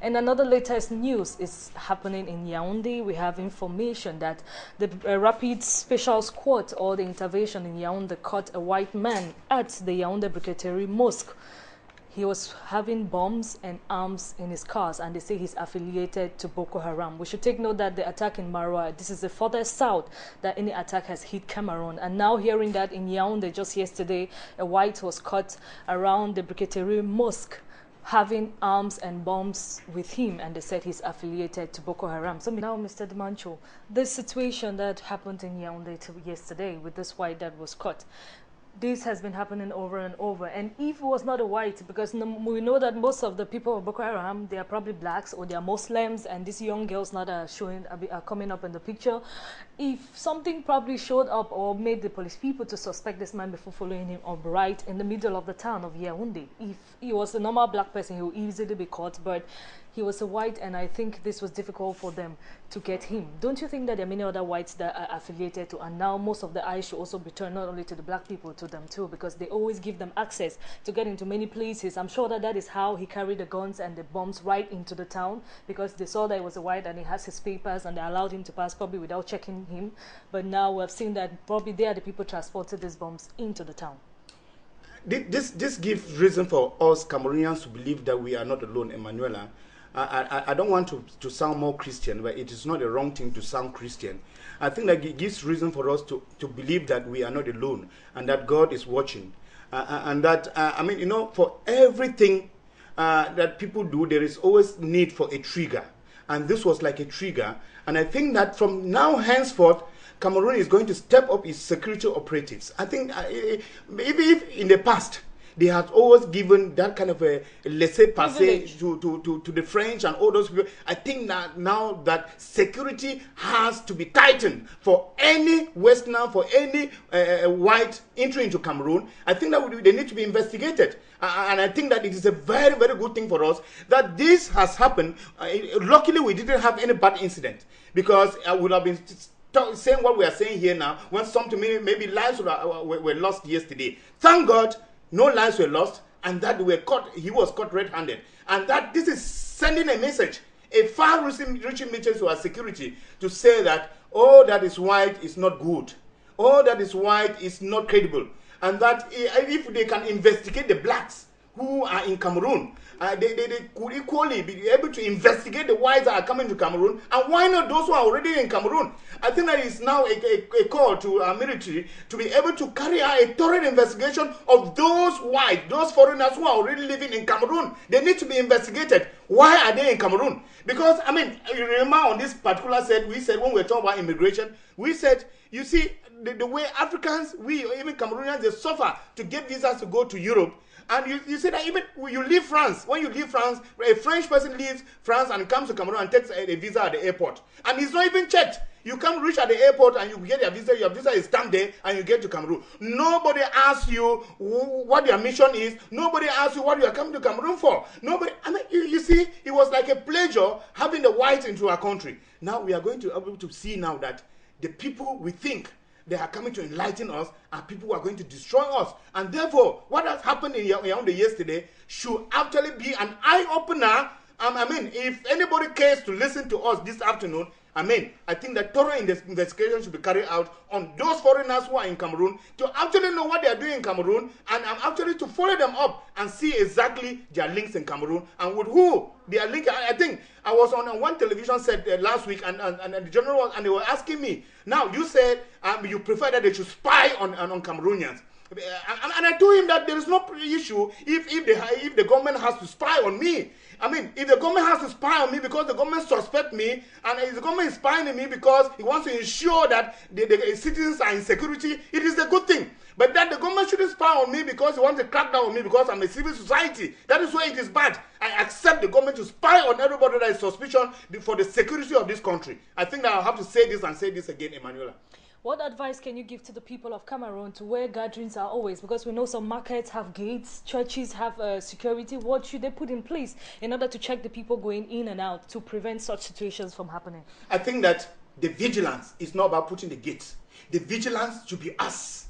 And another latest news is happening in Yaounde. We have information that the rapid special squad or the intervention in Yaounde caught a white man at the Yaounde Briketeri Mosque. He was having bombs and arms in his cars, and they say he's affiliated to Boko Haram. We should take note that the attack in Marwa, this is the furthest south that any attack has hit Cameroon. And now hearing that in Yaounde just yesterday, a white was caught around the Briketeri Mosque having arms and bombs with him, and they said he's affiliated to Boko Haram. So now, Mr. Dimancho, this situation that happened in Yaounde yesterday with this white that was caught, this has been happening over and over. And if it was not a white, because we know that most of the people of Boko Haram, they are probably blacks or they are Muslims, and these young girls not are coming up in the picture. If something probably showed up or made the police people to suspect this man before following him up right in the middle of the town of Yaounde, if he was a normal black person, he would easily be caught, but he was a white, and I think this was difficult for them to get him. Don't you think that there are many other whites that are affiliated to, and now most of the eyes should also be turned not only to the black people, to them too, because they always give them access to get into many places. I'm sure that that is how he carried the guns and the bombs right into the town, because they saw that he was a white and he has his papers and they allowed him to pass probably without checking him. But now we've seen that probably they are the people transported these bombs into the town. This gives reason for us Cameroonians to believe that we are not alone, Emanuela. I don't want to sound more Christian, but it is not a wrong thing to sound Christian. I think that it gives reason for us to believe that we are not alone and that God is watching. And that, I mean, you know, for everything that people do, there is always need for a trigger. And this was like a trigger. And I think that from now henceforth, Cameroon is going to step up its security operatives. I think maybe if in the past, they had always given that kind of a laissez-passer to the French and all those people. I think that now that security has to be tightened for any Westerner, for any white entry into Cameroon. I think that they need to be investigated. And I think that it is a very, very good thing for us that this has happened. Luckily, we didn't have any bad incident, because I would have been saying what we are saying here now when something, maybe lives were lost yesterday. Thank God, no lives were lost, and that he was caught red-handed. And that this is sending a message, a far-reaching message to our security, to say that all that is white is not good. All that is white is not credible. And that if they can investigate the blacks who are in Cameroon, they could equally be able to investigate the whites that are coming to Cameroon, and why not those who are already in Cameroon? I think that is now a call to our military to be able to carry out a thorough investigation of those whites, those foreigners who are already living in Cameroon. They need to be investigated. Why are they in Cameroon? Because, I mean, you remember on this particular set, we said when we were talking about immigration, we said, you see, the way Africans, we, even Cameroonians, they suffer to get visas to go to Europe. And you say that even when you leave France, a French person leaves France and comes to Cameroon and takes a visa at the airport. And he's not even checked. You come reach at the airport and you get your visa is stamped there, and you get to Cameroon. Nobody asks you what your mission is. Nobody asks you what you are coming to Cameroon for. Nobody, I mean, you see, it was like a pleasure having the whites into our country. Now we are going to be able to see now that the people we think they are coming to enlighten us, and people who are going to destroy us. And therefore, what has happened in Yaounde yesterday should actually be an eye-opener. I mean, if anybody cares to listen to us this afternoon, I mean, I think that thorough investigation should be carried out on those foreigners who are in Cameroon to actually know what they are doing in Cameroon, and actually to follow them up and see exactly their links in Cameroon and with who they are linked. I think I was on one television set last week, and the general was, and they were asking me, now you said you prefer that they should spy on Cameroonians. And I told him that there is no issue if the government has to spy on me. I mean, if the government has to spy on me because the government suspects me, and if the government is spying on me because he wants to ensure that the citizens are in security, it is a good thing. But that the government shouldn't spy on me because he wants to crack down on me because I'm a civil society, that is why it is bad. I accept the government to spy on everybody that is suspicion for the security of this country. I think that I'll have to say this and say this again, Emanuela. What advice can you give to the people of Cameroon to where gatherings are always? Because we know some markets have gates, churches have security. What should they put in place in order to check the people going in and out to prevent such situations from happening? I think that the vigilance is not about putting the gates. The vigilance should be us.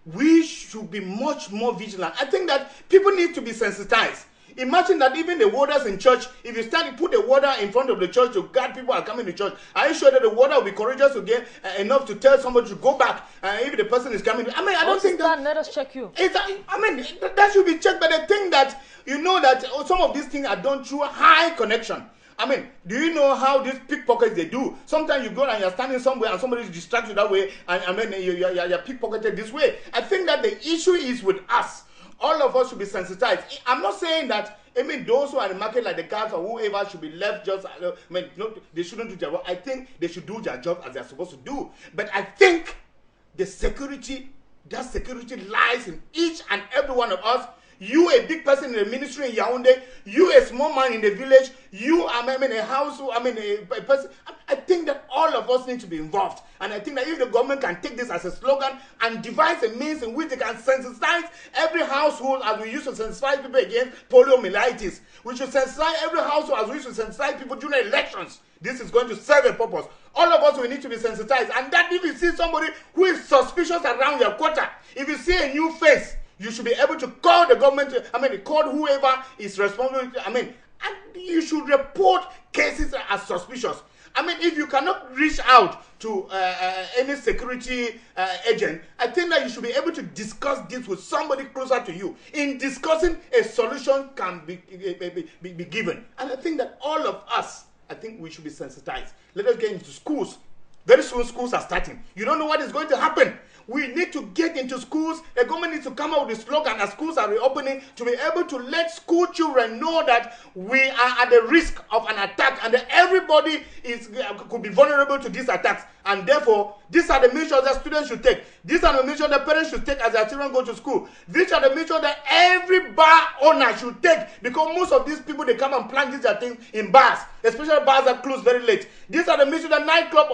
We should be much more vigilant. I think that people need to be sensitized. Imagine that even the warders in church, if you start to put the warder in front of the church to guard people are coming to church, are you sure that the warder will be courageous to get enough to tell somebody to go back if the person is coming? I mean, I don't think that. Let us check you. That should be checked. But the thing that you know that some of these things are done through high connection. I mean, do you know how these pickpockets they do? Sometimes you go and you're standing somewhere and somebody distracts you that way, and you're pickpocketed this way. I think that the issue is with us. All of us should be sensitized. I'm not saying that, those who are in the market, like the guards or whoever, should be left just, they shouldn't do their work. I think they should do their job as they're supposed to do. But I think that security lies in each and every one of us. You, a big person in the ministry in Yaounde, you, a small man in the village, you, a household, a person. I think that all of us need to be involved. And I think that if the government can take this as a slogan and devise a means in which they can sensitize every household as we used to sensitize people against poliomyelitis, we should sensitize every household as we used to sensitize people during elections. This is going to serve a purpose. All of us will need to be sensitized. And that if you see somebody who is suspicious around your quarter, if you see a new face, you should be able to call the government, call whoever is responsible, and you should report cases as suspicious. If you cannot reach out to any security agent, I think that you should be able to discuss this with somebody closer to you. In discussing, a solution can be given. And I think that all of us, I think we should be sensitized. Let us get into schools. Very soon schools are starting. You don't know what is going to happen. We need to get into schools. The government needs to come up with a slogan as schools are reopening to be able to let school children know that we are at the risk of an attack and that everybody could be vulnerable to these attacks. And therefore, these are the measures that students should take. These are the measures that parents should take as their children go to school. These are the measures that every bar owner should take, because most of these people, they come and plant these things in bars, especially bars that close very late. These are the measures that nightclub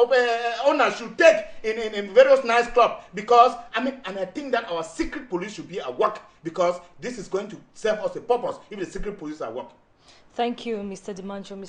owners should take in various nightclubs, because, and I think that our secret police should be at work, because this is going to serve us a purpose if the secret police are at work. Thank you, Mr. Dimanjo.